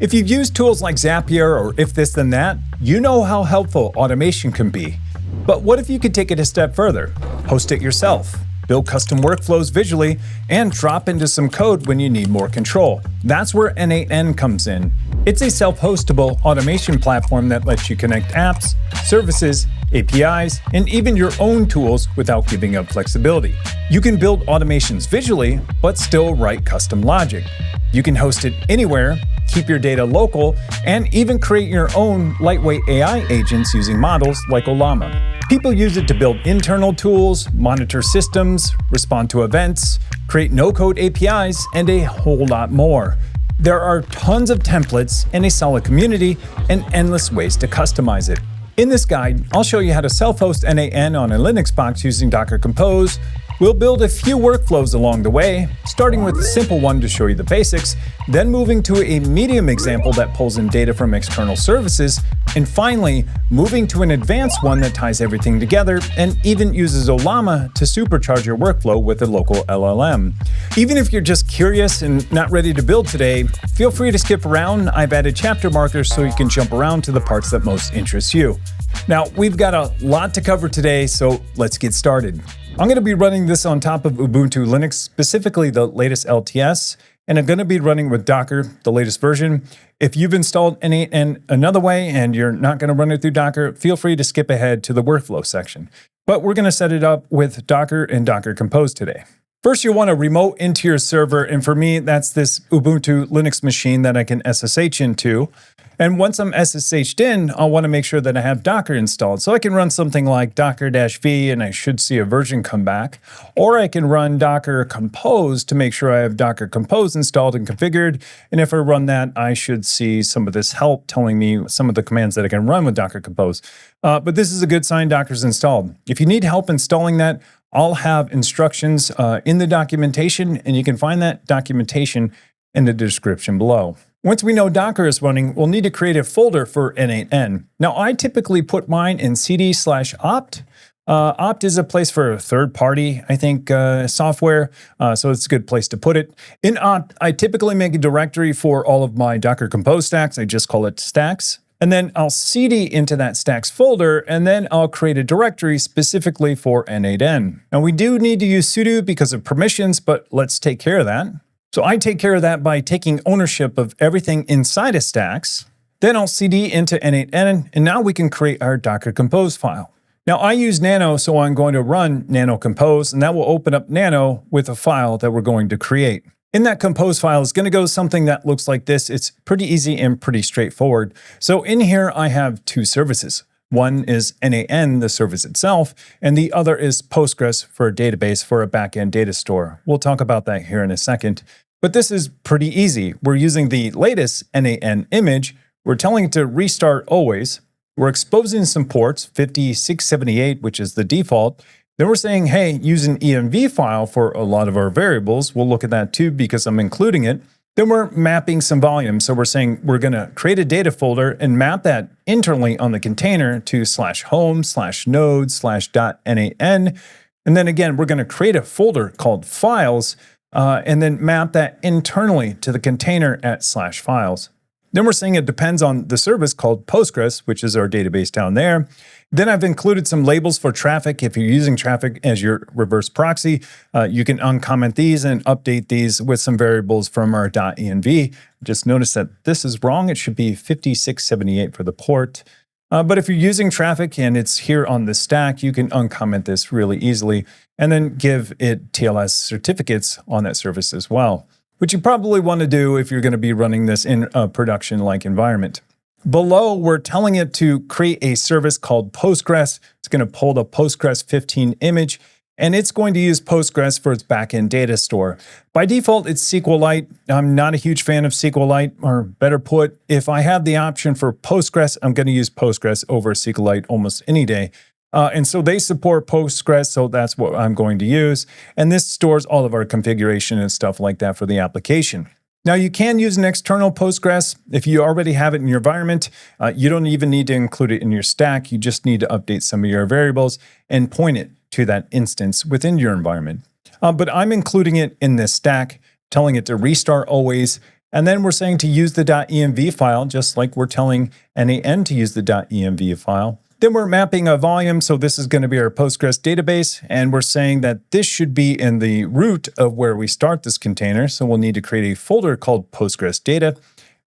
If you've used tools like Zapier or If This Then That, you know how helpful automation can be. But what if you could take it a step further? Host it yourself, build custom workflows visually, and drop into some code when you need more control. That's where n8n comes in. It's a self-hostable automation platform that lets you connect apps, services, APIs, and even your own tools without giving up flexibility. You can build automations visually, but still write custom logic. You can host it anywhere, keep your data local, and even create your own lightweight AI agents using models like Ollama. People use it to build internal tools, monitor systems, respond to events, create no-code APIs, and a whole lot more. There are tons of templates and a solid community and endless ways to customize it. In this guide, I'll show you how to self-host n8n on a Linux box using Docker Compose. We'll build a few workflows along the way, starting with a simple one to show you the basics, then moving to a medium example that pulls in data from external services, and finally, moving to an advanced one that ties everything together and even uses Ollama to supercharge your workflow with a local LLM. Even if you're just curious and not ready to build today, feel free to skip around. I've added chapter markers so you can jump around to the parts that most interest you. Now, we've got a lot to cover today, so let's get started. I'm going to be running this on top of Ubuntu Linux, specifically the latest LTS, and I'm going to be running with Docker, the latest version. If you've installed n8n another way and you're not going to run it through Docker, feel free to skip ahead to the workflow section. But we're going to set it up with Docker and Docker Compose today. First, you'll want to remote into your server, and for me, that's this Ubuntu Linux machine that I can SSH into. And once I'm SSH'd in, I'll want to make sure that I have Docker installed. So I can run something like docker-v and I should see a version come back. Or I can run Docker Compose to make sure I have Docker Compose installed and configured. And if I run that, I should see some of this help telling me some of the commands that I can run with Docker Compose. But this is a good sign Docker's installed. If you need help installing that, I'll have instructions in the documentation, and you can find that documentation in the description below. Once we know Docker is running, we'll need to create a folder for n8n. Now, I typically put mine in cd/opt. Opt is a place for third-party, I think, software, so it's a good place to put it. In opt, I typically make a directory for all of my Docker Compose stacks. I just call it stacks. And then I'll cd into that stacks folder, and then I'll create a directory specifically for n8n. Now, we do need to use sudo because of permissions, but let's take care of that. So I take care of that by taking ownership of everything inside of stacks. Then I'll cd into n8n, and now we can create our Docker Compose file. Now I use nano, so I'm going to run nano compose, and that will open up nano with a file that we're going to create. In that compose file is going to go something that looks like this. It's pretty easy and pretty straightforward. So in here, I have two services. One is n8n, the service itself, and the other is Postgres for a database for a backend data store. We'll talk about that here in a second. But this is pretty easy. We're using the latest n8n image. We're telling it to restart always. We're exposing some ports, 5678, which is the default. Then we're saying, hey, use an env file for a lot of our variables. We'll look at that too because I'm including it. Then we're mapping some volume. So we're saying we're going to create a data folder and map that internally on the container to /home/node/.n8n. And then again, we're going to create a folder called files and then map that internally to the container at /files. Then we're saying it depends on the service called Postgres, which is our database down there. Then I've included some labels for traffic. If you're using traffic as your reverse proxy, you can uncomment these and update these with some variables from our .env. Just notice that this is wrong. It should be 5678 for the port. But if you're using traffic and it's here on the stack, you can uncomment this really easily and then give it TLS certificates on that service as well, which you probably want to do if you're going to be running this in a production-like environment. Below, we're telling it to create a service called Postgres. It's going to pull the Postgres 15 image, and it's going to use Postgres for its backend data store. By default, it's SQLite. I'm not a huge fan of SQLite, or better put, if I have the option for Postgres, I'm going to use Postgres over SQLite almost any day. And so they support Postgres, so that's what I'm going to use. And this stores all of our configuration and stuff like that for the application. Now, you can use an external Postgres. If you already have it in your environment, you don't even need to include it in your stack. You just need to update some of your variables and point it to that instance within your environment. But I'm including it in this stack, telling it to restart always, And then we're saying to use the .env file, just like we're telling n8n to use the .env file. Then we're mapping a volume, so this is going to be our Postgres database, and we're saying that this should be in the root of where we start this container, so we'll need to create a folder called Postgres data,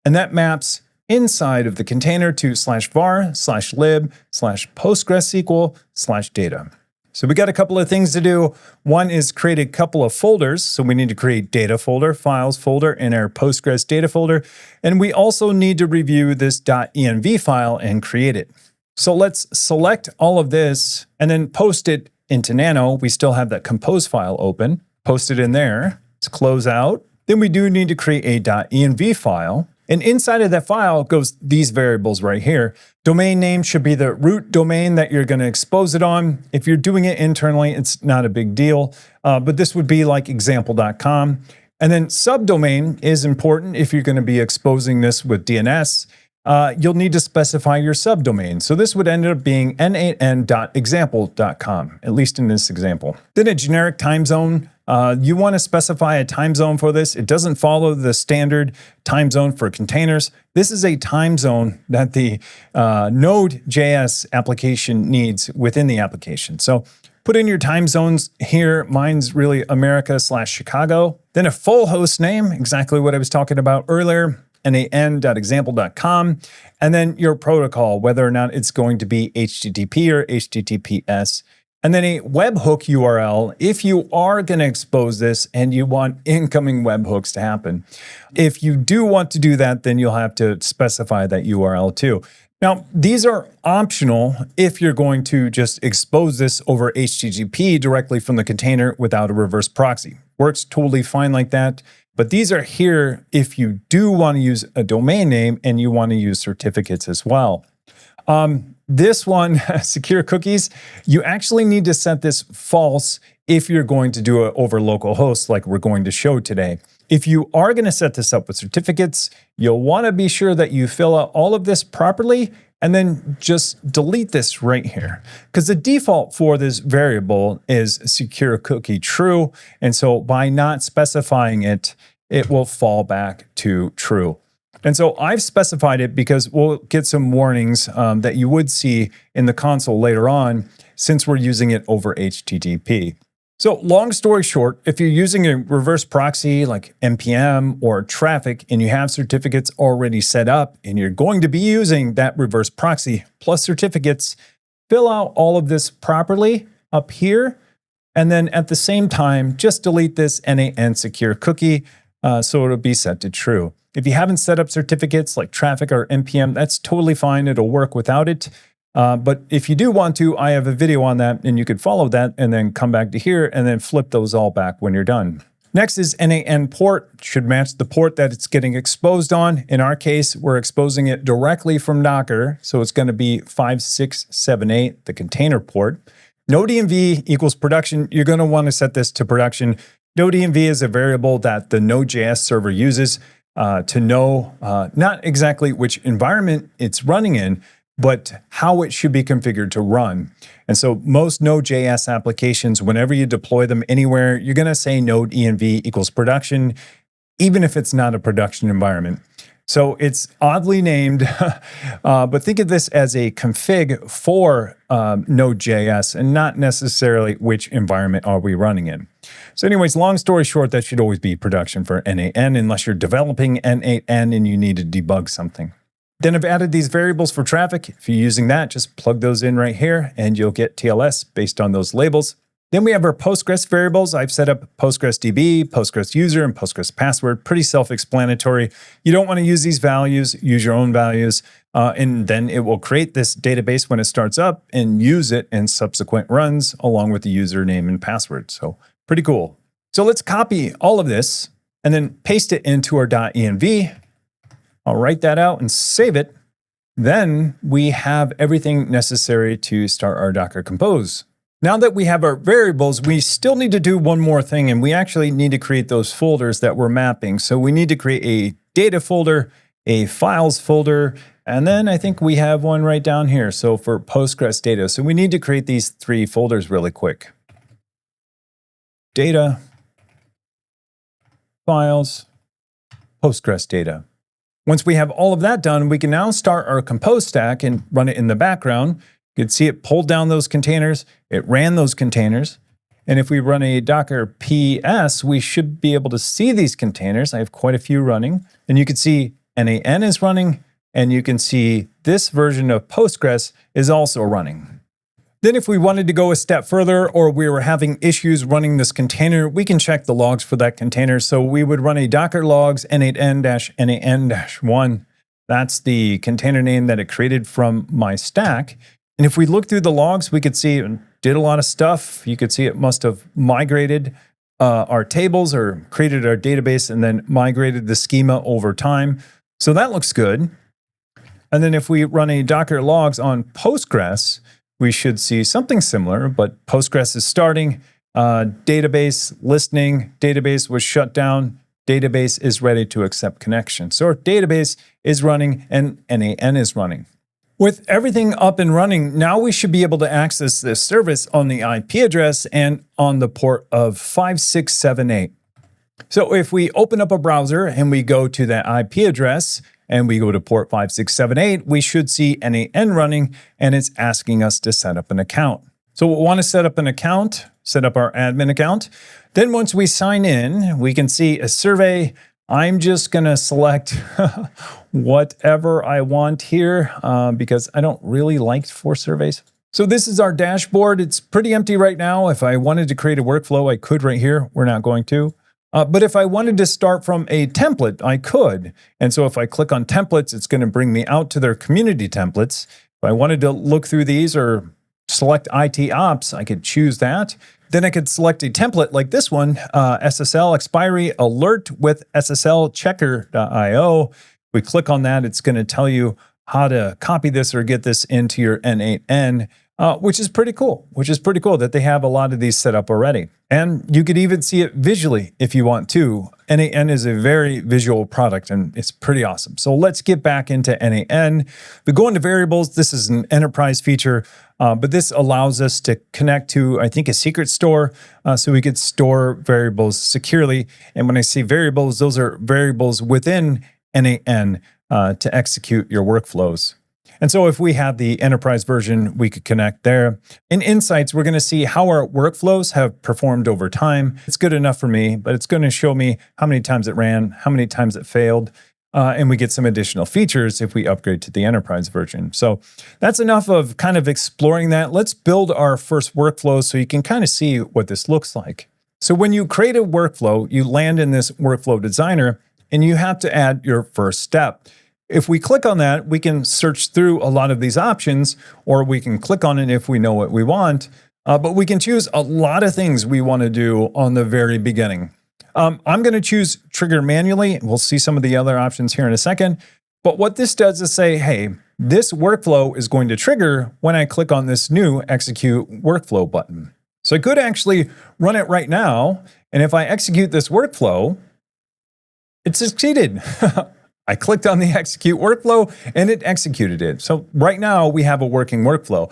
and that maps inside of the container to /var/lib/PostgreSQL/data. So we got a couple of things to do. One is create a couple of folders. So we need to create data folder, files folder in our Postgres data folder. And we also need to review this .env file and create it. So let's select all of this and then post it into Nano. We still have that compose file open. Post it in there. Let's close out. Then we do need to create a .env file. And inside of that file goes these variables right here. Domain name should be the root domain that you're going to expose it on. If you're doing it internally, it's not a big deal. But this would be like example.com. And then subdomain is important if you're going to be exposing this with DNS. You'll need to specify your subdomain. So this would end up being n8n.example.com, at least in this example. Then a generic time zone. You want to specify a time zone for this. It doesn't follow the standard time zone for containers. This is a time zone that the Node.js application needs within the application. So put in your time zones here. Mine's really America/Chicago. Then a full host name, exactly what I was talking about earlier. n8n.example.com, and then your protocol, whether or not it's going to be HTTP or HTTPS, and then a webhook URL if you are going to expose this and you want incoming webhooks to happen. If you do want to do that, then you'll have to specify that URL too. Now, these are optional if you're going to just expose this over HTTP directly from the container without a reverse proxy. Works totally fine like that. But these are here if you do want to use a domain name and you want to use certificates as well. This one, secure cookies, you actually need to set this false if you're going to do it over local hosts like we're going to show today. If you are going to set this up with certificates, you'll want to be sure that you fill out all of this properly and then just delete this right here. Because the default for this variable is secure cookie true. And so by not specifying it, it will fall back to true. And so I've specified it because we'll get some warnings that you would see in the console later on since we're using it over HTTP. So long story short, if you're using a reverse proxy like npm or traffic and you have certificates already set up and you're going to be using that reverse proxy plus certificates, fill out all of this properly up here. And then at the same time, just delete this n8n secure cookie so it'll be set to true. If you haven't set up certificates like traffic or npm, that's totally fine. It'll work without it. But if you do want to, I have a video on that and you could follow that and then come back to here and then flip those all back when you're done. Next is n8n port. Should match the port that it's getting exposed on. In our case, we're exposing it directly from Docker. So it's going to be 5678, the container port. Node.env equals production. You're going to want to set this to production. Node.env is a variable that the Node.js server uses to know not exactly which environment it's running in, but how it should be configured to run. And so most Node.js applications, whenever you deploy them anywhere, you're going to say Node.env equals production, even if it's not a production environment. So it's oddly named, but think of this as a config for Node.js and not necessarily which environment are we running in. So anyways, long story short, that should always be production for n8n unless you're developing n8n and you need to debug something. Then I've added these variables for traffic. If you're using that, just plug those in right here and you'll get TLS based on those labels. Then we have our Postgres variables. I've set up Postgres DB, Postgres user, and Postgres password. Pretty self-explanatory. You don't want to use these values, use your own values, and then it will create this database when it starts up and use it in subsequent runs along with the username and password. So pretty cool. So let's copy all of this and then paste it into our .env. I'll write that out and save it. Then we have everything necessary to start our Docker Compose. Now that we have our variables, we still need to do one more thing, and we actually need to create those folders that we're mapping. So we need to create a data folder, a files folder, and then I think we have one right down here. So for Postgres data. So we need to create these 3 folders really quick. Data, files, Postgres data. Once we have all of that done, we can now start our compose stack and run it in the background. You can see it pulled down those containers, it ran those containers. And if we run a docker ps, we should be able to see these containers. I have quite a few running. And you can see n8n is running, and you can see this version of Postgres is also running. Then if we wanted to go a step further, or we were having issues running this container, we can check the logs for that container. So we would run a docker logs n8n-n8n-1. That's the container name that it created from my stack. And if we look through the logs, we could see it did a lot of stuff. You could see it must have migrated our tables or created our database and then migrated the schema over time. So that looks good. And then if we run a docker logs on Postgres, we should see something similar, but Postgres is starting, database listening, database was shut down, database is ready to accept connection. So our database is running and n8n is running. With everything up and running, now we should be able to access this service on the IP address and on the port of 5678. So if we open up a browser and we go to that IP address, and we go to port 5678, we should see n8n running, and it's asking us to set up an account. So we'll want to set up an account, set up our admin account. Then once we sign in, we can see a survey. I'm just going to select whatever I want here because I don't really like for surveys. So this is our dashboard. It's pretty empty right now. If I wanted to create a workflow, I could right here. We're not going to. But if I wanted to start from a template, I could. And so if I click on templates, it's going to bring me out to their community templates. If I wanted to look through these or select IT ops, I could choose that. Then I could select a template like this one, SSL expiry alert with SSL checker.io. We click on that, it's going to tell you how to copy this or get this into your n8n. Which is pretty cool, that they have a lot of these set up already. And you could even see it visually if you want to. n8n is a very visual product and it's pretty awesome. So let's get back into n8n. We go into variables. This is an enterprise feature, but this allows us to connect to, I think, a secret store so we could store variables securely. And when I say variables, those are variables within n8n to execute your workflows. And so if we have the enterprise version, we could connect there. In Insights, we're going to see how our workflows have performed over time. It's good enough for me, but it's going to show me how many times it ran, how many times it failed, and we get some additional features if we upgrade to the enterprise version. So that's enough of kind of exploring that. Let's build our first workflow so you can kind of see what this looks like. So when you create a workflow, you land in this workflow designer, and you have to add your first step. If we click on that, we can search through a lot of these options, or we can click on it if we know what we want, but we can choose a lot of things we want to do on the very beginning. I'm going to choose trigger manually. We'll see some of the other options here in a second, but what this does is say, hey, this workflow is going to trigger when I click on this new execute workflow button. So I could actually run it right now, and if I execute this workflow, it succeeded. I clicked on the execute workflow and it executed it. So right now we have a working workflow,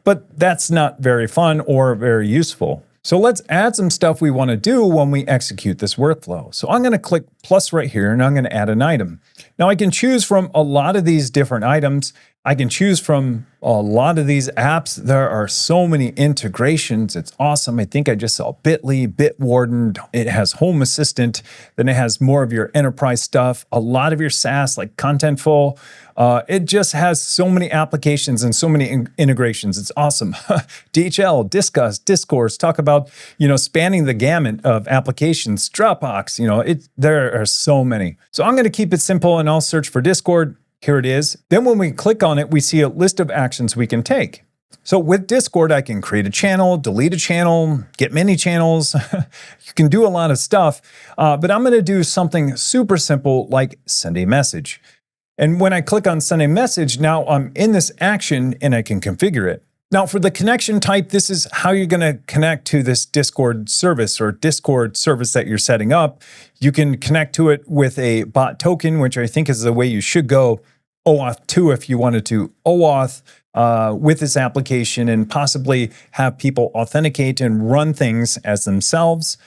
but that's not very fun or very useful. So let's add some stuff we want to do when we execute this workflow. So I'm going to click plus right here and I'm going to add an item. Now I can choose from a lot of these different items. I can choose from a lot of these apps. There are so many integrations. It's awesome. I think I just saw Bitly, Bitwarden. It has Home Assistant. Then it has more of your enterprise stuff. A lot of your SaaS like Contentful. It just has so many applications and so many integrations. It's awesome. DHL, Discuss, Discourse, talk about, spanning the gamut of applications. Dropbox, there are so many. So I'm going to keep it simple and I'll search for Discord. Here it is. Then when we click on it, we see a list of actions we can take. So with Discord, I can create a channel, delete a channel, get many channels. You can do a lot of stuff, but I'm going to do something super simple like send a message. And when I click on send a message, now I'm in this action and I can configure it. Now for the connection type, this is how you're going to connect to this Discord service or Discord service that you're setting up. You can connect to it with a bot token, which I think is the way you should go. OAuth 2 if you wanted to OAuth with this application and possibly have people authenticate and run things as themselves.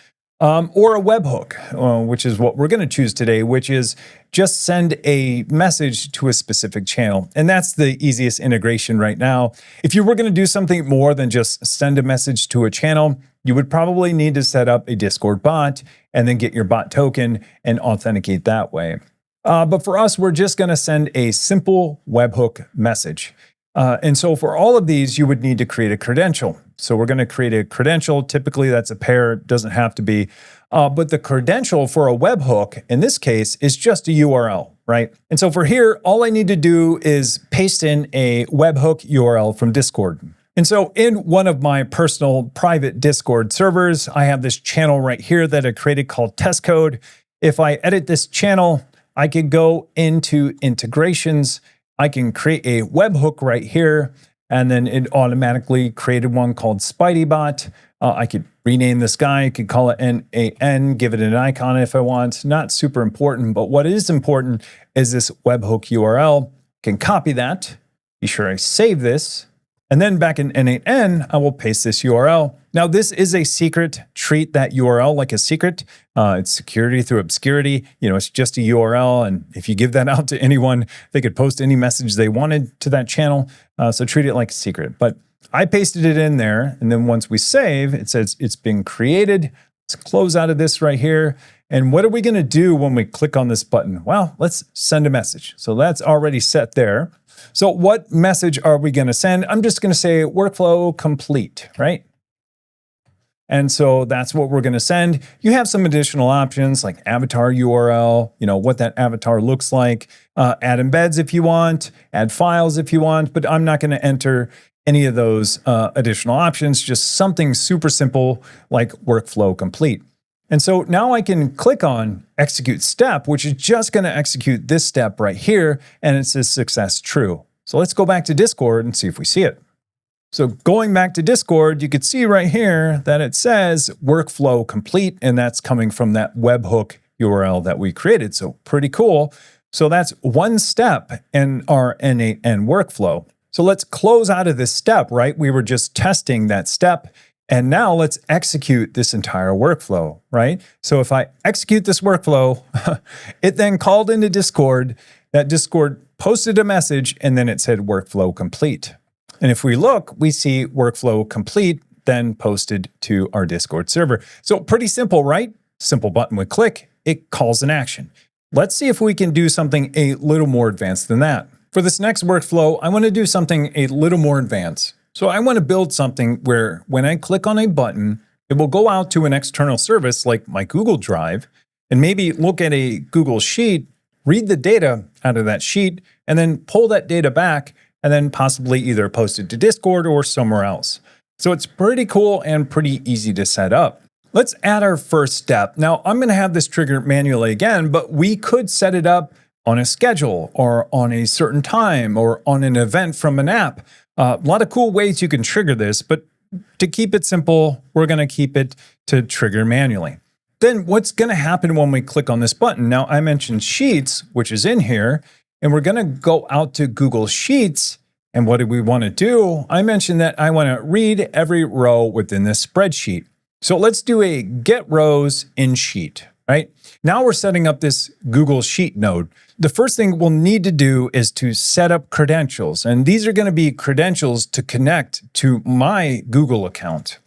or a webhook, which is what we're going to choose today, which is just send a message to a specific channel. And that's the easiest integration right now. If you were going to do something more than just send a message to a channel, you would probably need to set up a Discord bot and then get your bot token and authenticate that way. But for us, we're just going to send a simple webhook message. And so for all of these, you would need to create a credential. So we're going to create a credential. Typically, that's a pair. It doesn't have to be. But the credential for a webhook, in this case, is just a URL, right? And so for here, all I need to do is paste in a webhook URL from Discord. And so in one of my personal private Discord servers, I have this channel right here that I created called test code. If I edit this channel, I could go into integrations. I can create a webhook right here, and then it automatically created one called SpideyBot. I could rename this guy. I could call it n8n, give it an icon if I want. Not super important, but what is important is this webhook URL. I can copy that, be sure I save this, and then back in n8n, I will paste this URL. Now, this is a secret. Treat that URL like a secret. It's security through obscurity. It's just a URL. And if you give that out to anyone, they could post any message they wanted to that channel. So treat it like a secret. But I pasted it in there. And then once we save, it says it's been created. Let's close out of this right here. And what are we going to do when we click on this button? Well, let's send a message. So that's already set there. So what message are we going to send? I'm just going to say workflow complete, right? And so that's what we're going to send. You have some additional options like avatar URL, what that avatar looks like, add embeds if you want, add files if you want, but I'm not going to enter any of those additional options, just something super simple like workflow complete. And so now I can click on execute step, which is just going to execute this step right here, and it says success true. So let's go back to Discord and see if we see it. So going back to Discord, you could see right here that it says workflow complete, and that's coming from that webhook URL that we created. So pretty cool. So that's one step in our n8n workflow. So let's close out of this step, right? We were just testing that step. And now let's execute this entire workflow, right? So if I execute this workflow, it then called into Discord. That Discord posted a message, and then it said workflow complete. And if we look, we see workflow complete, then posted to our Discord server. So pretty simple, right? Simple button we click, it calls an action. Let's see if we can do something a little more advanced than that. For this next workflow, I want to do something a little more advanced. So I want to build something where when I click on a button, it will go out to an external service like my Google Drive, and maybe look at a Google Sheet, read the data out of that sheet, and then pull that data back, and then possibly either post it to Discord or somewhere else. So it's pretty cool and pretty easy to set up. Let's add our first step. Now, I'm going to have this trigger manually again, but we could set it up on a schedule or on a certain time or on an event from an app. A lot of cool ways you can trigger this, but to keep it simple, we're going to keep it to trigger manually. Then what's going to happen when we click on this button? Now, I mentioned Sheets, which is in here, and we're going to go out to Google Sheets. And what do we want to do? I mentioned that I want to read every row within this spreadsheet. So let's do a get rows in sheet, right? Now we're setting up this Google Sheet node. The first thing we'll need to do is to set up credentials. And these are going to be credentials to connect to my Google account.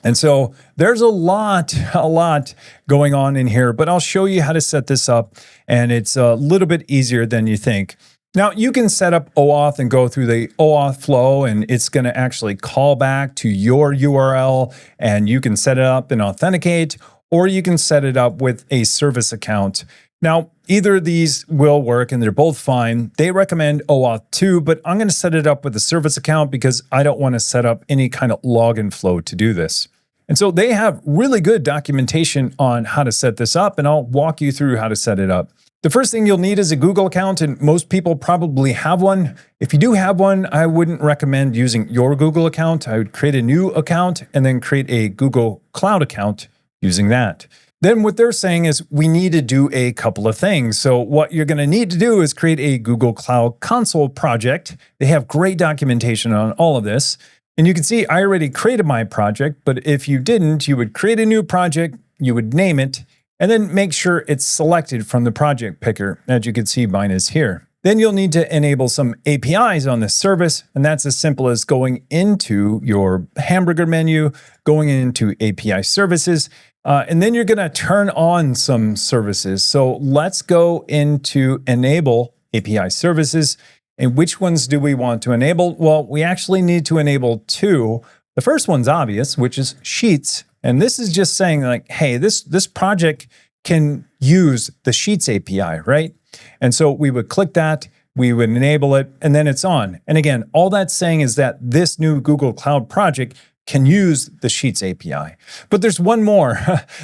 And so there's a lot going on in here, but I'll show you how to set this up. And it's a little bit easier than you think. Now, you can set up OAuth and go through the OAuth flow, and it's going to actually call back to your URL, and you can set it up and authenticate, or you can set it up with a service account. Now, either of these will work, and they're both fine. They recommend OAuth 2, but I'm going to set it up with a service account because I don't want to set up any kind of login flow to do this. And so they have really good documentation on how to set this up, and I'll walk you through how to set it up. The first thing you'll need is a Google account, and most people probably have one. If you do have one, I wouldn't recommend using your Google account. I would create a new account and then create a Google Cloud account using that. Then what they're saying is we need to do a couple of things. So what you're going to need to do is create a Google Cloud Console project. They have great documentation on all of this. And you can see I already created my project, but if you didn't, you would create a new project, you would name it, and then make sure it's selected from the project picker. As you can see, mine is here. Then you'll need to enable some APIs on this service, and that's as simple as going into your hamburger menu, going into API services, and then you're going to turn on some services. So let's go into enable API services. And which ones do we want to enable? Well, we actually need to enable two. The first one's obvious, which is Sheets. And this is just saying like, hey, this project can use the Sheets API, right? And so we would click that, we would enable it, and then it's on. And again, all that's saying is that this new Google Cloud project can use the Sheets API. But there's one more.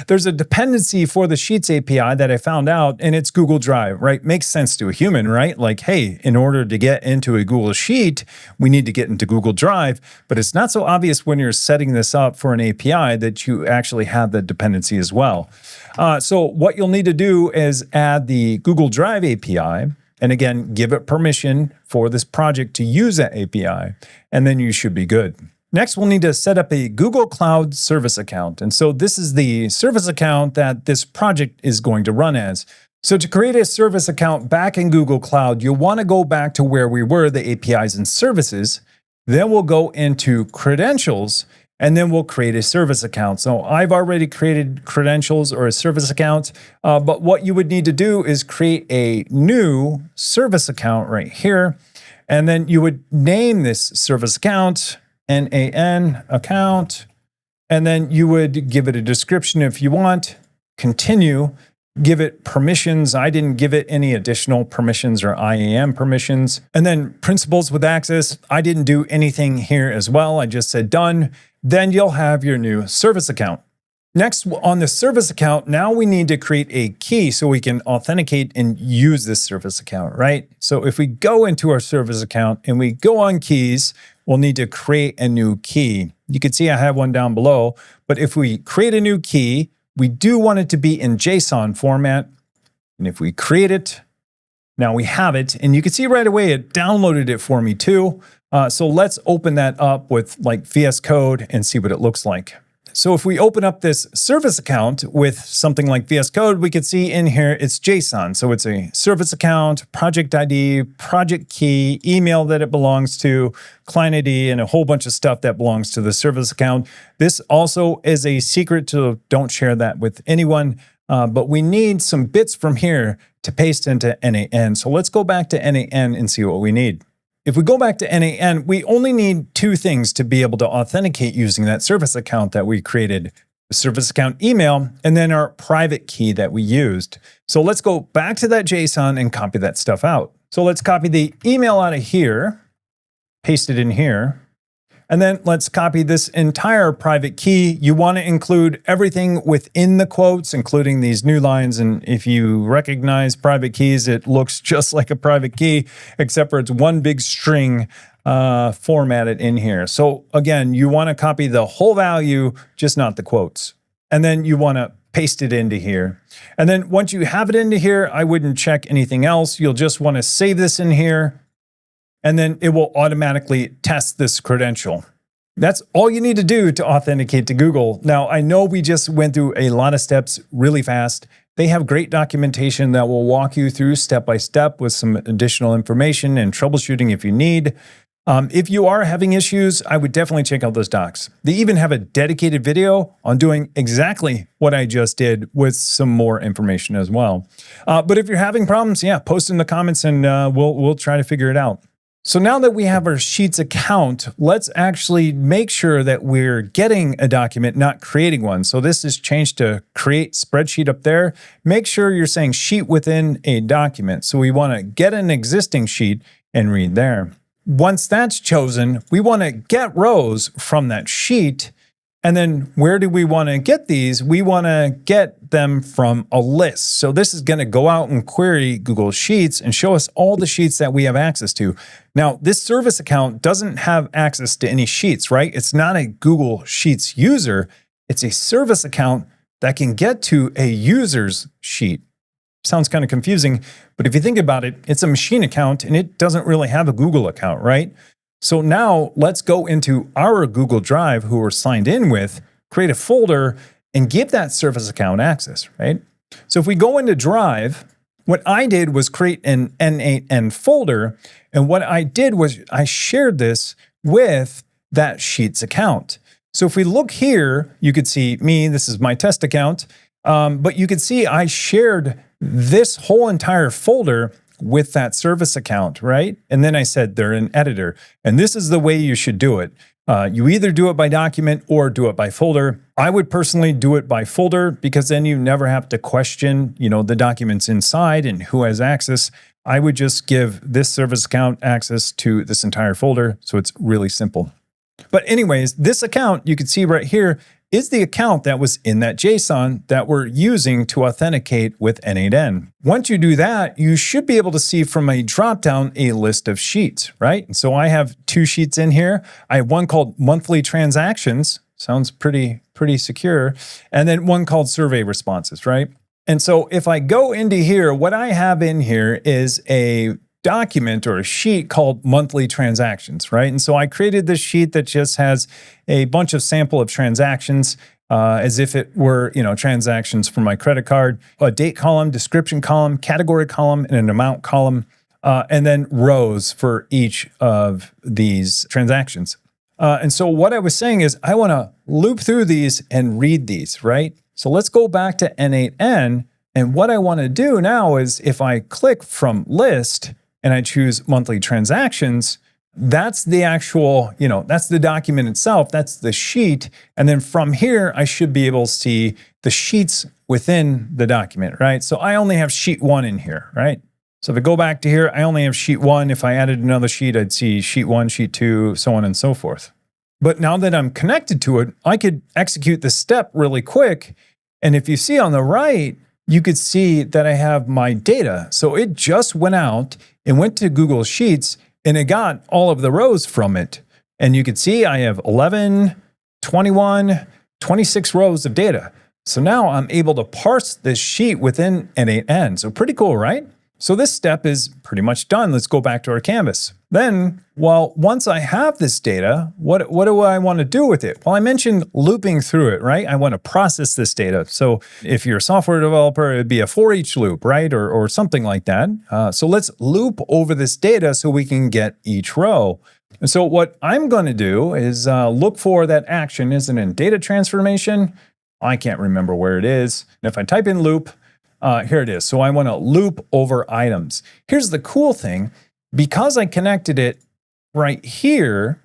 There's a dependency for the Sheets API that I found out, and it's Google Drive, right? Makes sense to a human, right? Like, hey, in order to get into a Google Sheet, we need to get into Google Drive. But it's not so obvious when you're setting this up for an API that you actually have the dependency as well. So what you'll need to do is add the Google Drive API, and again, give it permission for this project to use that API, and then you should be good. Next, we'll need to set up a Google Cloud service account. And so this is the service account that this project is going to run as. So to create a service account back in Google Cloud, you'll want to go back to where we were, the APIs and services. Then we'll go into credentials, and then we'll create a service account. So I've already created credentials or a service account, but what you would need to do is create a new service account right here. And then you would name this service account n8n account, and then you would give it a description if you want, continue, give it permissions. I didn't give it any additional permissions or IAM permissions. And then principals with access, I didn't do anything here as well. I just said done. Then you'll have your new service account. Next, on the service account, now we need to create a key so we can authenticate and use this service account, right? So if we go into our service account and we go on keys, we'll need to create a new key. You can see I have one down below, but if we create a new key, we do want it to be in JSON format. And if we create it, now we have it. And you can see right away, it downloaded it for me too. So let's open that up with like VS Code and see what it looks like. So if we open up this service account with something like VS Code, we can see in here it's JSON. So it's a service account, project ID, project key, email that it belongs to, client ID, and a whole bunch of stuff that belongs to the service account. This also is a secret, so don't share that with anyone. But we need some bits from here to paste into n8n. So let's go back to n8n and see what we need. If we go back to n8n, we only need two things to be able to authenticate using that service account that we created. The service account email, and then our private key that we used. So let's go back to that JSON and copy that stuff out. So let's copy the email out of here, paste it in here, and then let's copy this entire private key. You want to include everything within the quotes, including these new lines. And if you recognize private keys, it looks just like a private key, except for it's one big string formatted in here. So again, you want to copy the whole value, just not the quotes. And then you want to paste it into here. And then once you have it into here, I wouldn't check anything else. You'll just want to save this in here, and then it will automatically test this credential. That's all you need to do to authenticate to Google. Now, I know we just went through a lot of steps really fast. They have great documentation that will walk you through step by step with some additional information and troubleshooting if you need. If you are having issues, I would definitely check out those docs. They even have a dedicated video on doing exactly what I just did with some more information as well. But if you're having problems, yeah, post in the comments and we'll try to figure it out. So now that we have our Sheets account, let's actually make sure that we're getting a document, not creating one. So this is changed to create spreadsheet up there. Make sure you're saying sheet within a document. So we want to get an existing sheet and read there. Once that's chosen, we want to get rows from that sheet. And then where do we want to get these? We want to get them from a list. So this is going to go out and query Google Sheets and show us all the sheets that we have access to. Now, this service account doesn't have access to any sheets, right? It's not a Google Sheets user. It's a service account that can get to a user's sheet. Sounds kind of confusing, but if you think about it, it's a machine account and it doesn't really have a Google account, right? So now let's go into our Google Drive who we're signed in with, create a folder, and give that service account access, right? So if we go into Drive, what I did was create an n8n folder. And what I did was I shared this with that Sheets account. So if we look here, you could see me, this is my test account. But you can see I shared this whole entire folder with that service account, right? And then I said they're an editor. And this is the way you should do it. You either do it by document or do it by folder. I would personally do it by folder because then you never have to question, the documents inside and who has access. I would just give this service account access to this entire folder. So it's really simple. But anyways, this account you can see right here is the account that was in that JSON that we're using to authenticate with n8n. Once you do that, you should be able to see from a dropdown a list of sheets, right? And so I have 2 sheets in here. I have one called monthly transactions. Sounds pretty secure. And then one called survey responses, right? And so if I go into here, what I have in here is a document or a sheet called monthly transactions, right? And so I created this sheet that just has a bunch of sample of transactions as if it were, transactions for my credit card, a date column, description column, category column, and an amount column, and then rows for each of these transactions. And so what I was saying is I want to loop through these and read these, right? So let's go back to n8n. And what I want to do now is if I click from list, and I choose monthly transactions, that's the actual, that's the document itself, that's the sheet. And then from here, I should be able to see the sheets within the document, right? So I only have sheet 1 in here, right? So if I go back to here, I only have sheet 1. If I added another sheet, I'd see sheet 1, sheet 2, so on and so forth. But now that I'm connected to it, I could execute this step really quick. And if you see on the right, you could see that I have my data. So it just went out and went to Google Sheets and it got all of the rows from it. And you can see I have 11, 21, 26 rows of data. So now I'm able to parse this sheet within n8n. So pretty cool, right? So this step is pretty much done. Let's go back to our canvas. Then, once I have this data, what do I want to do with it? Well, I mentioned looping through it, right? I want to process this data. So if you're a software developer, it'd be a for each loop, right? Or something like that. So let's loop over this data so we can get each row. And so what I'm going to do is look for that action. Is it in data transformation? I can't remember where it is. And if I type in loop, here it is. So I want to loop over items. Here's the cool thing. Because I connected it right here,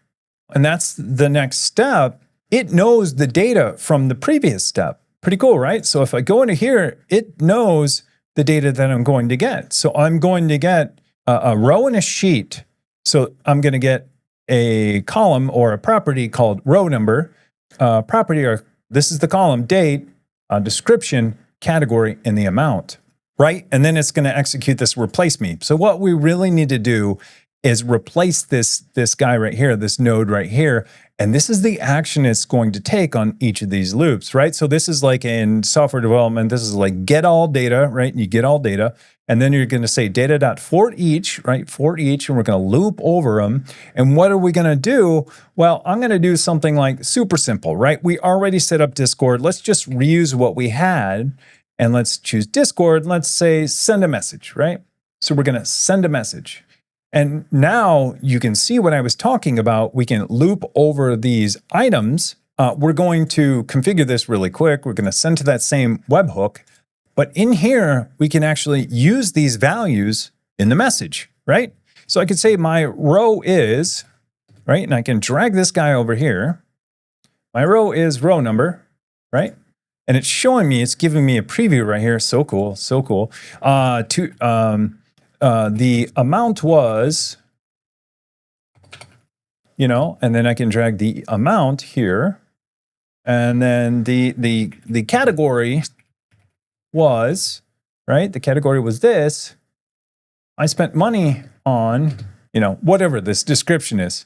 and that's the next step, it knows the data from the previous step. Pretty cool, right? So if I go into here, it knows the data that I'm going to get. So I'm going to get a row and a sheet. So I'm going to get a column or a property called row number, this is the column, date, description, category, and the amount. Right? And then it's going to execute this replace me. So what we really need to do is replace this guy right here, this node right here. And this is the action it's going to take on each of these loops, right? So this is like in software development, this is like get all data, right? You get all data. And then you're going to say data.for each, right? For each, and we're going to loop over them. And what are we going to do? Well, I'm going to do something like super simple, right? We already set up Discord. Let's just reuse what we had. And let's choose Discord. Let's say send a message, right? So we're going to send a message. And now you can see what I was talking about. We can loop over these items. We're going to configure this really quick. We're going to send to that same webhook. But in here, we can actually use these values in the message, right? So I could say my row is, right? And I can drag this guy over here. My row is row number, right? And it's showing me, it's giving me a preview right here. So cool, so cool. The amount was, and then I can drag the amount here. And then the category was, right? The category was this. I spent money on, whatever this description is.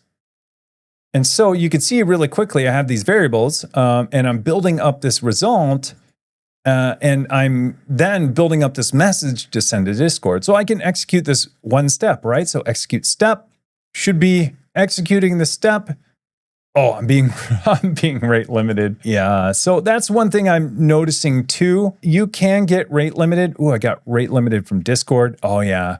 And so you can see really quickly, I have these variables and I'm building up this result and I'm then building up this message to send to Discord. So I can execute this one step, right? So execute step should be executing the step Oh, I'm being I'm being rate limited. Yeah. So that's one thing I'm noticing too. You can get rate limited. Oh, I got rate limited from Discord. Oh yeah.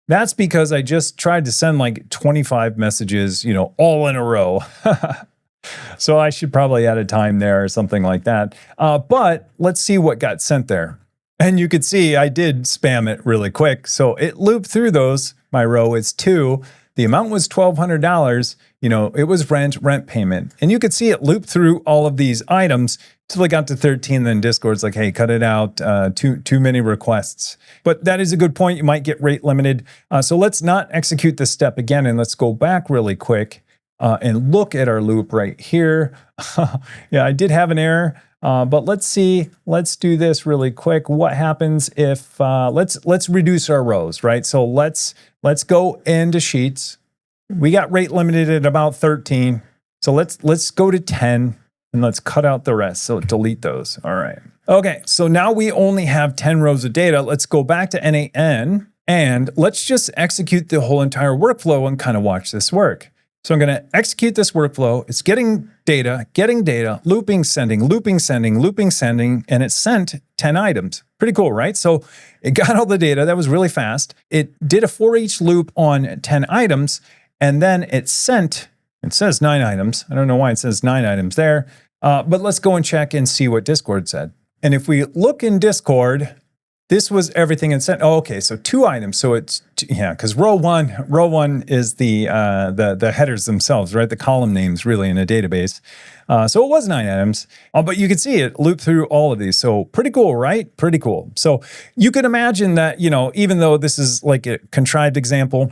That's because I just tried to send like 25 messages, all in a row. So I should probably add a time there or something like that. But let's see what got sent there. And you could see I did spam it really quick. So it looped through those. My row is 2. The amount was $1,200. It was rent payment. And you could see it looped through all of these items till it got to 13. Then Discord's like, hey, cut it out. Too many requests. But that is a good point. You might get rate limited. So let's not execute this step again. And let's go back really quick and look at our loop right here. Yeah, I did have an error. But let's see. Let's do this really quick. What happens if let's reduce our rows, right? So let's go into sheets. We got rate limited at about 13. So let's go to 10 and let's cut out the rest. So delete those. All right. Okay. So now we only have 10 rows of data. Let's go back to n8n and let's just execute the whole entire workflow and kind of watch this work. So I'm going to execute this workflow. It's getting data, looping, sending, and it sent 10 items. Pretty cool, right? So it got all the data. That was really fast. It did a for each loop on 10 items, and then it sent, it says 9 items. I don't know why it says 9 items there, but let's go and check and see what Discord said. And if we look in Discord, this was everything it sent. Oh, okay, so 2 items. So it's, yeah, because row one is the headers themselves, right? The column names really in a database. So it was 9 items, but you can see it loop through all of these. So pretty cool, right? Pretty cool. So you can imagine that, even though this is like a contrived example,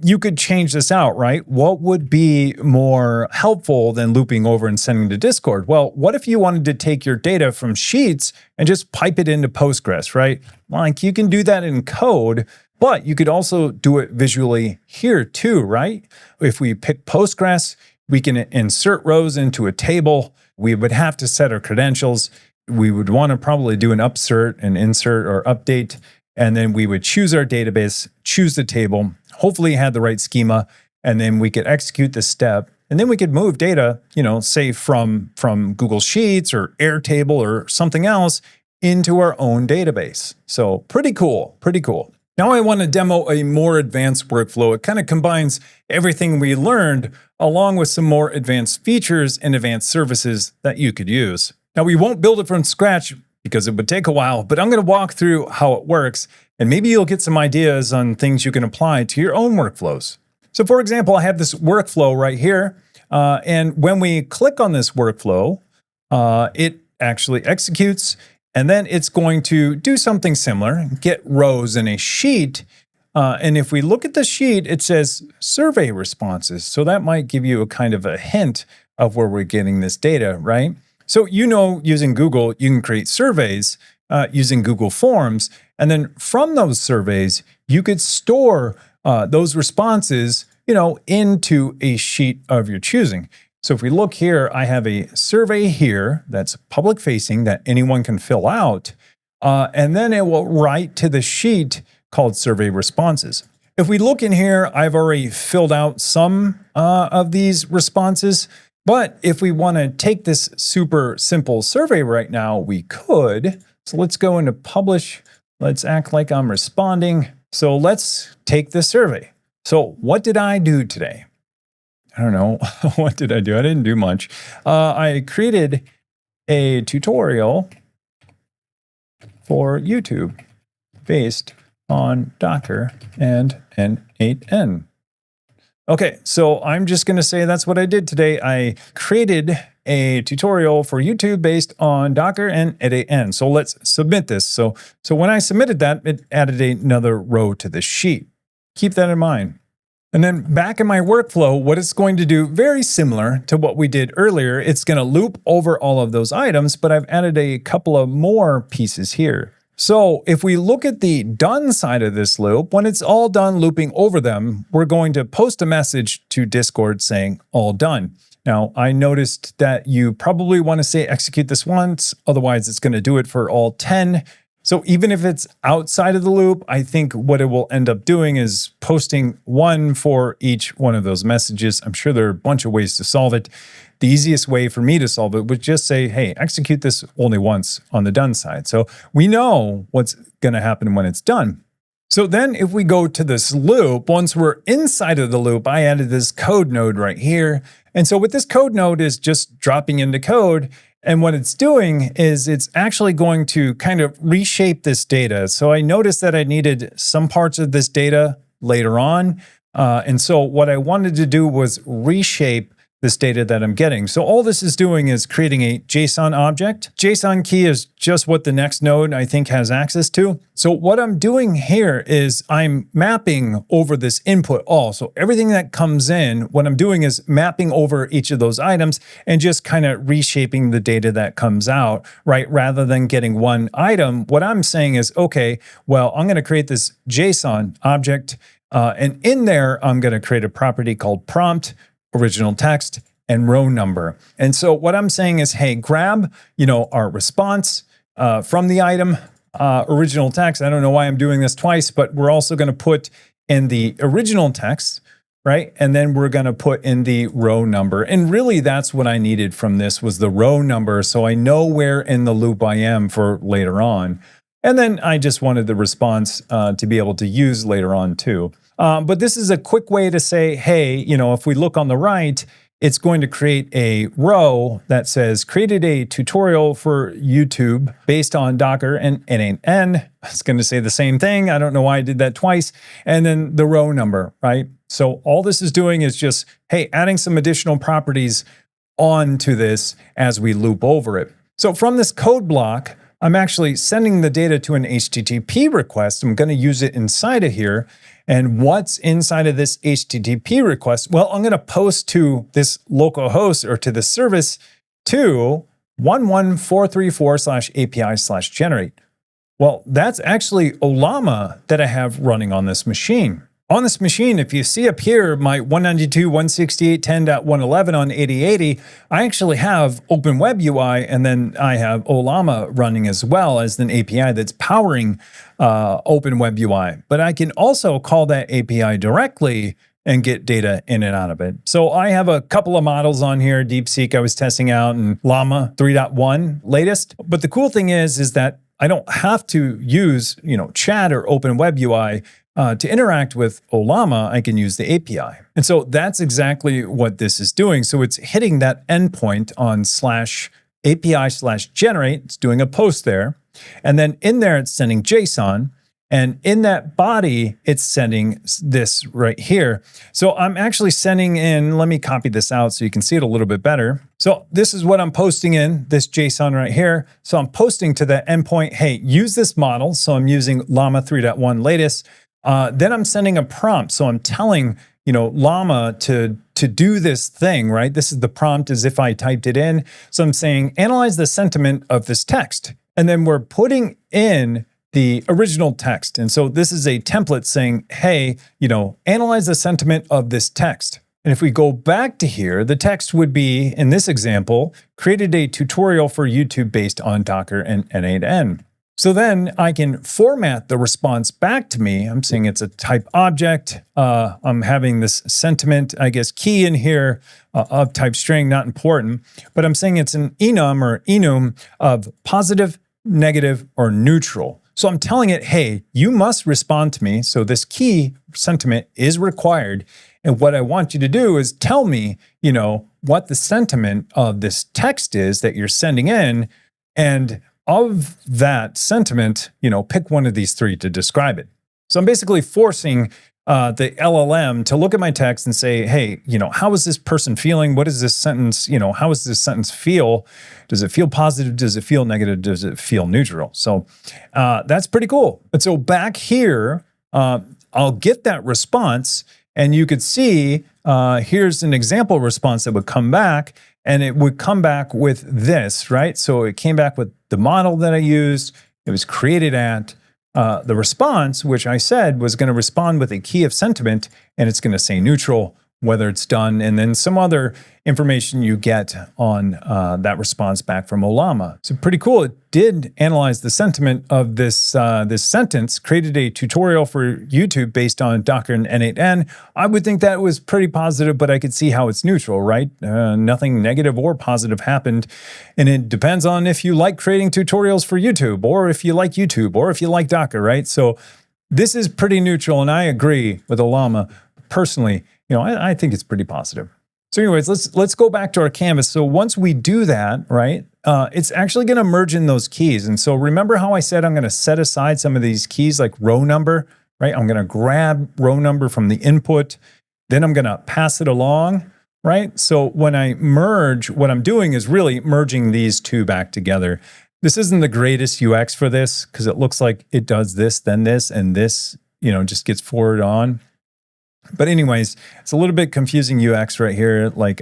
you could change this out, right? What would be more helpful than looping over and sending to Discord? Well, what if you wanted to take your data from Sheets and just pipe it into Postgres, right? Like you can do that in code, but you could also do it visually here too, right? If we pick Postgres, we can insert rows into a table. We would have to set our credentials. We would want to probably do an upsert, an insert, or update. And then we would choose our database, choose the table, hopefully had the right schema, and then we could execute this step. And then we could move data, say from Google Sheets or Airtable or something else into our own database. So pretty cool, pretty cool. Now I want to demo a more advanced workflow. It kind of combines everything we learned along with some more advanced features and advanced services that you could use. Now we won't build it from scratch because it would take a while, but I'm going to walk through how it works, and maybe you'll get some ideas on things you can apply to your own workflows. So for example, I have this workflow right here, and when we click on this workflow, it actually executes, and then it's going to do something similar, get rows in a sheet, and if we look at the sheet, it says survey responses. So that might give you a kind of a hint of where we're getting this data, right? So using Google, you can create surveys using Google Forms, and then from those surveys, you could store those responses, into a sheet of your choosing. So if we look here, I have a survey here that's public facing that anyone can fill out, and then it will write to the sheet called survey responses. If we look in here, I've already filled out some of these responses. But if we want to take this super simple survey right now, we could. So let's go into publish. Let's act like I'm responding. So let's take this survey. So what did I do today? I don't know. What did I do? I didn't do much. I created a tutorial for YouTube based on Docker and n8n. Okay, so I'm just going to say that's what I did today. I created a tutorial for YouTube based on Docker and n8n. So let's submit this. So when I submitted that, it added another row to the sheet. Keep that in mind. And then back in my workflow, what it's going to do, very similar to what we did earlier, it's going to loop over all of those items, but I've added a couple of more pieces here. So if we look at the done side of this loop, when it's all done looping over them, we're going to post a message to Discord saying all done. Now, I noticed that you probably want to say execute this once, otherwise it's going to do it for all 10. So even if it's outside of the loop, I think what it will end up doing is posting one for each one of those messages. I'm sure there are a bunch of ways to solve it. The easiest way for me to solve it would just say, hey, execute this only once on the done side. So we know what's going to happen when it's done. So then if we go to this loop, once we're inside of the loop, I added this code node right here. And so what this code node is just dropping into code. And what it's doing is it's actually going to kind of reshape this data. So I noticed that I needed some parts of this data later on. And so what I wanted to do was reshape this data that I'm getting. So all this is doing is creating a JSON object. JSON key is just what the next node I think has access to. So what I'm doing here is I'm mapping over this input all. So everything that comes in, what I'm doing is mapping over each of those items and just kind of reshaping the data that comes out, right? Rather than getting one item, what I'm saying is, okay, well, I'm going to create this JSON object. And in there, I'm going to create a property called prompt, original text, and row number. And so what I'm saying is, hey, grab, our response from the item, original text. I don't know why I'm doing this twice, but we're also going to put in the original text, right? And then we're going to put in the row number. And really that's what I needed from this was the row number. So I know where in the loop I am for later on. And then I just wanted the response to be able to use later on too. But this is a quick way to say, hey, if we look on the right, it's going to create a row that says, created a tutorial for YouTube based on Docker and n8n. It's going to say the same thing. I don't know why I did that twice. And then the row number, right? So all this is doing is just, hey, adding some additional properties onto this as we loop over it. So from this code block, I'm actually sending the data to an HTTP request. I'm going to use it inside of here. And what's inside of this HTTP request? Well, I'm going to post to this local host or to the service to 11434/API/generate. Well, that's actually Ollama that I have running on this machine. On this machine, if you see up here, my 192.168.10.111 on 8080, I actually have Open Web UI, and then I have Ollama running as well as an API that's powering Open Web UI. But I can also call that API directly and get data in and out of it. So I have a couple of models on here. DeepSeek I was testing out, and Llama 3.1 latest. But the cool thing is that I don't have to use chat or Open Web UI to interact with Ollama. I can use the API. And so that's exactly what this is doing. So it's hitting that endpoint on /API/generate. It's doing a post there. And then in there, it's sending JSON. And in that body, it's sending this right here. So I'm actually sending in, let me copy this out so you can see it a little bit better. So this is what I'm posting in, this JSON right here. So I'm posting to the endpoint, hey, use this model. So I'm using Llama 3.1 latest. Then I'm sending a prompt. So I'm telling, Llama to do this thing, right? This is the prompt as if I typed it in. So I'm saying, analyze the sentiment of this text. And then we're putting in the original text. And so this is a template saying, hey, analyze the sentiment of this text. And if we go back to here, the text would be, in this example, created a tutorial for YouTube based on Docker and n8n. So then I can format the response back to me. I'm saying it's a type object. I'm having this sentiment, I guess, key in here of type string, not important. But I'm saying it's an enum or enum of positive, negative, or neutral. So I'm telling it, hey, you must respond to me. So this key sentiment is required. And what I want you to do is tell me, what the sentiment of this text is that you're sending in. And of that sentiment, pick one of these three to describe it. So I'm basically forcing the LLM to look at my text and say, hey, how is this person feeling? What is this sentence? How does this sentence feel? Does it feel positive? Does it feel negative? Does it feel neutral? So that's pretty cool. And so back here, I'll get that response, and you could see here's an example response that would come back, and it would come back with this, right? So it came back with the model that I used. It was created at the response, which I said was going to respond with a key of sentiment, and it's going to say neutral whether it's done, and then some other information you get on that response back from Ollama. So pretty cool. It did analyze the sentiment of this this sentence, created a tutorial for YouTube based on Docker and n8n. I would think that was pretty positive, but I could see how it's neutral, right? Nothing negative or positive happened. And it depends on if you like creating tutorials for YouTube, or if you like YouTube, or if you like Docker, right? So this is pretty neutral, and I agree with Ollama. Personally, I think it's pretty positive. So anyways, let's go back to our canvas. So once we do that, right, it's actually going to merge in those keys. And so remember how I said I'm going to set aside some of these keys like row number, right? I'm going to grab row number from the input, then I'm going to pass it along, right? So when I merge, what I'm doing is really merging these two back together. This isn't the greatest UX for this because it looks like it does this, then this, and this, just gets forwarded on. But anyways, it's a little bit confusing UX right here. Like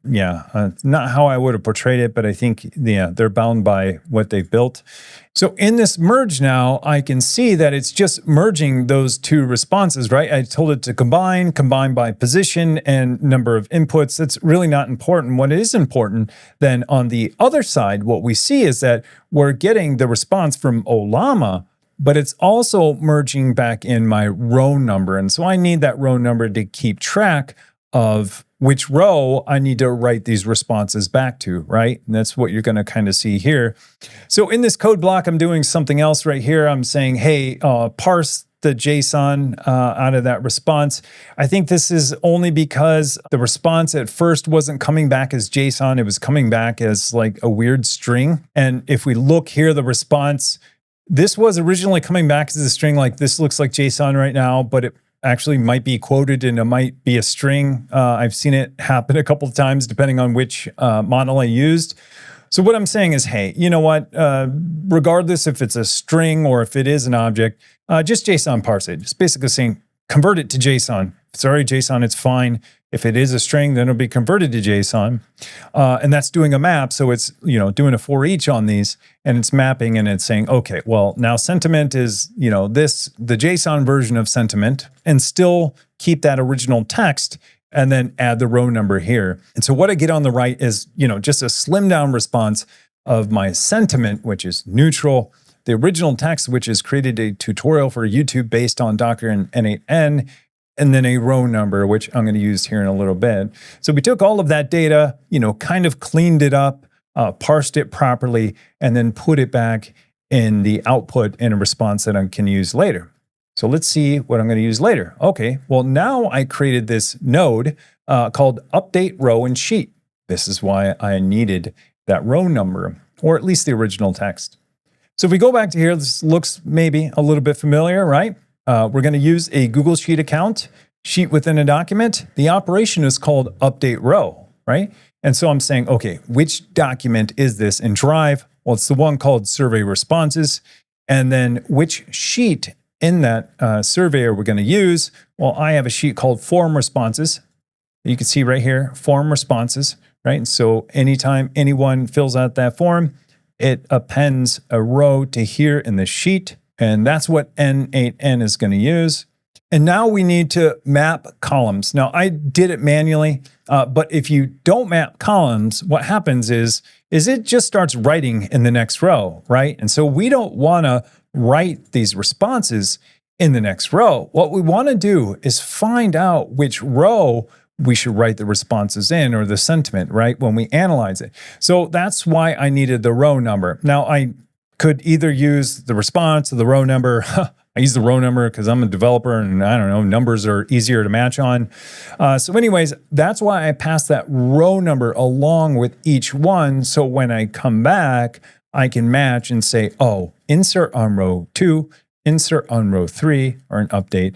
not how I would have portrayed it, but I think, they're bound by what they've built. So in this merge now, I can see that it's just merging those two responses, right? I told it to combine by position and number of inputs. That's really not important. What is important then on the other side, what we see is that we're getting the response from Ollama, but it's also merging back in my row number. And so I need that row number to keep track of which row I need to write these responses back to, right? And that's what you're going to kind of see here. So in this code block, I'm doing something else right here. I'm saying, hey, parse the JSON out of that response. I think this is only because the response at first wasn't coming back as JSON. It was coming back as like a weird string. And if we look here, the response, this was originally coming back as a string, like this looks like JSON right now, but it actually might be quoted and it might be a string. I've seen it happen a couple of times depending on which model I used. So what I'm saying is, hey, you know what? Regardless if it's a string or if it is an object, just JSON parse it. Just basically saying, convert it to JSON. If it's already JSON, it's fine. If it is a string, then it'll be converted to JSON. And that's doing a map. So it's, doing a for each on these, and it's mapping, and it's saying, okay, well, now sentiment is, the JSON version of sentiment, and still keep that original text, and then add the row number here. And so what I get on the right is, just a slimmed down response of my sentiment, which is neutral, the original text, which is created a tutorial for YouTube based on Docker and n8n, and then a row number, which I'm going to use here in a little bit. So we took all of that data, kind of cleaned it up, parsed it properly, and then put it back in the output in a response that I can use later. So let's see what I'm going to use later. Okay, well, now I created this node called update row and sheet. This is why I needed that row number, or at least the original text. So if we go back to here, this looks maybe a little bit familiar, right? We're going to use a Google Sheet account, sheet within a document. The operation is called update row, right? And so I'm saying, okay, which document is this in Drive? Well, it's the one called survey responses. And then which sheet in that survey are we going to use? Well, I have a sheet called form responses. You can see right here, form responses, right? And so anytime anyone fills out that form, it appends a row to here in the sheet. And that's what n8n is going to use. And now we need to map columns. Now, I did it manually, but if you don't map columns, what happens is it just starts writing in the next row, right? And so we don't want to write these responses in the next row. What we want to do is find out which row we should write the responses in, or the sentiment, right, when we analyze it. So that's why I needed the row number. Now, I could either use the response or the row number. I use the row number because I'm a developer and I don't know, numbers are easier to match on. So anyways, that's why I passed that row number along with each one. So when I come back, I can match and say, oh, insert on row 2, insert on row 3, or an update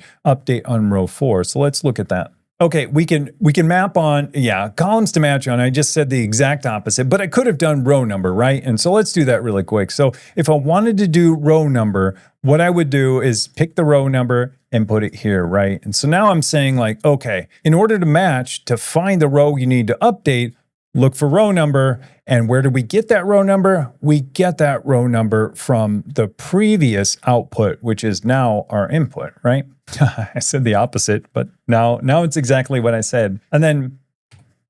on row 4. So let's look at that. Okay, we can map on, columns to match on. I just said the exact opposite, but I could have done row number, right? And so let's do that really quick. So if I wanted to do row number, what I would do is pick the row number and put it here, right? And so now I'm saying like, okay, in order to match, to find the row you need to update, look for row number. And where do we get that row number? We get that row number from the previous output, which is now our input, right? I said the opposite, but now it's exactly what I said. And then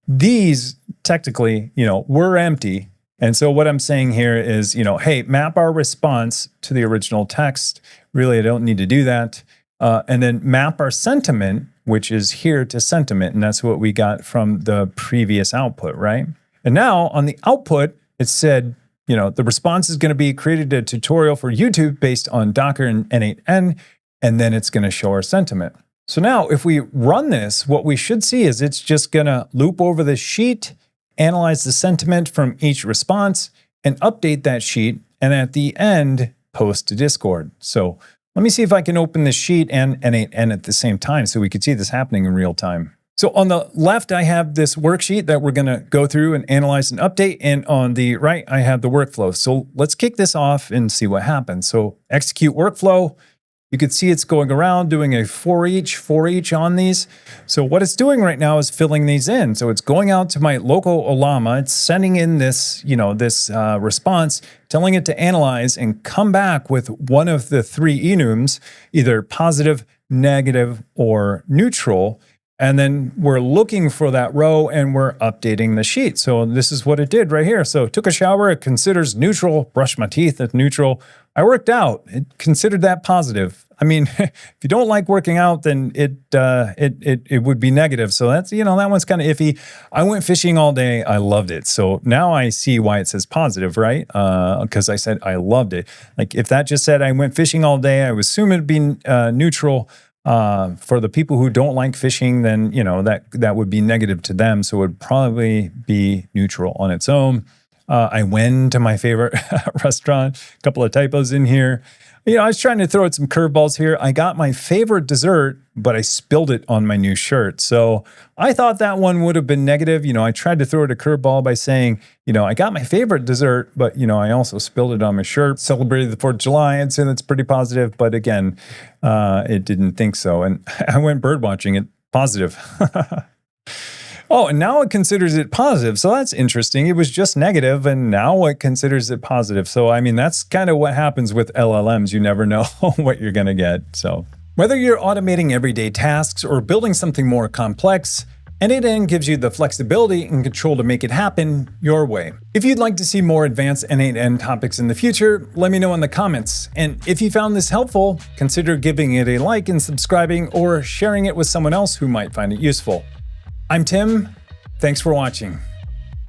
these technically, were empty. And so what I'm saying here is, hey, map our response to the original text. Really, I don't need to do that. And then map our sentiment, which is here, to sentiment. And that's what we got from the previous output, right? And now on the output, it said, the response is going to be created a tutorial for YouTube based on Docker and n8n, and then it's going to show our sentiment. So now if we run this, what we should see is it's just going to loop over the sheet, analyze the sentiment from each response, and update that sheet, and at the end, post to Discord. So let me see if I can open this sheet and n8n at the same time so we could see this happening in real time. So on the left, I have this worksheet that we're going to go through and analyze and update. And on the right, I have the workflow. So let's kick this off and see what happens. So execute workflow. You can see it's going around doing a for each on these. So what it's doing right now is filling these in. So it's going out to my local Ollama. It's sending in this, this response, telling it to analyze and come back with one of the three enums, either positive, negative, or neutral. And then we're looking for that row and we're updating the sheet. So this is what it did right here. So took a shower, it considers neutral, brushed my teeth at neutral. I worked out, it considered that positive. I mean, if you don't like working out, then it would be negative. So that's, that one's kind of iffy. I went fishing all day. I loved it. So now I see why it says positive, right? Because I said I loved it. Like if that just said I went fishing all day, I would assume it'd be neutral. For the people who don't like fishing, then, that would be negative to them. So it would probably be neutral on its own. I went to my favorite restaurant, a couple of typos in here. I was trying to throw out some curveballs here. I got my favorite dessert, but I spilled it on my new shirt. So I thought that one would have been negative. I tried to throw it a curveball by saying, I got my favorite dessert, but, I also spilled it on my shirt. Celebrated the 4th of July. I'd say that's pretty positive. But again, it didn't think so. And I went bird watching it. Positive. Oh, and now it considers it positive. So that's interesting. It was just negative, and now it considers it positive. So, I mean, that's kind of what happens with LLMs. You never know what you're going to get. So whether you're automating everyday tasks or building something more complex, n8n gives you the flexibility and control to make it happen your way. If you'd like to see more advanced n8n topics in the future, let me know in the comments. And if you found this helpful, consider giving it a like and subscribing or sharing it with someone else who might find it useful. I'm Tim. Thanks for watching.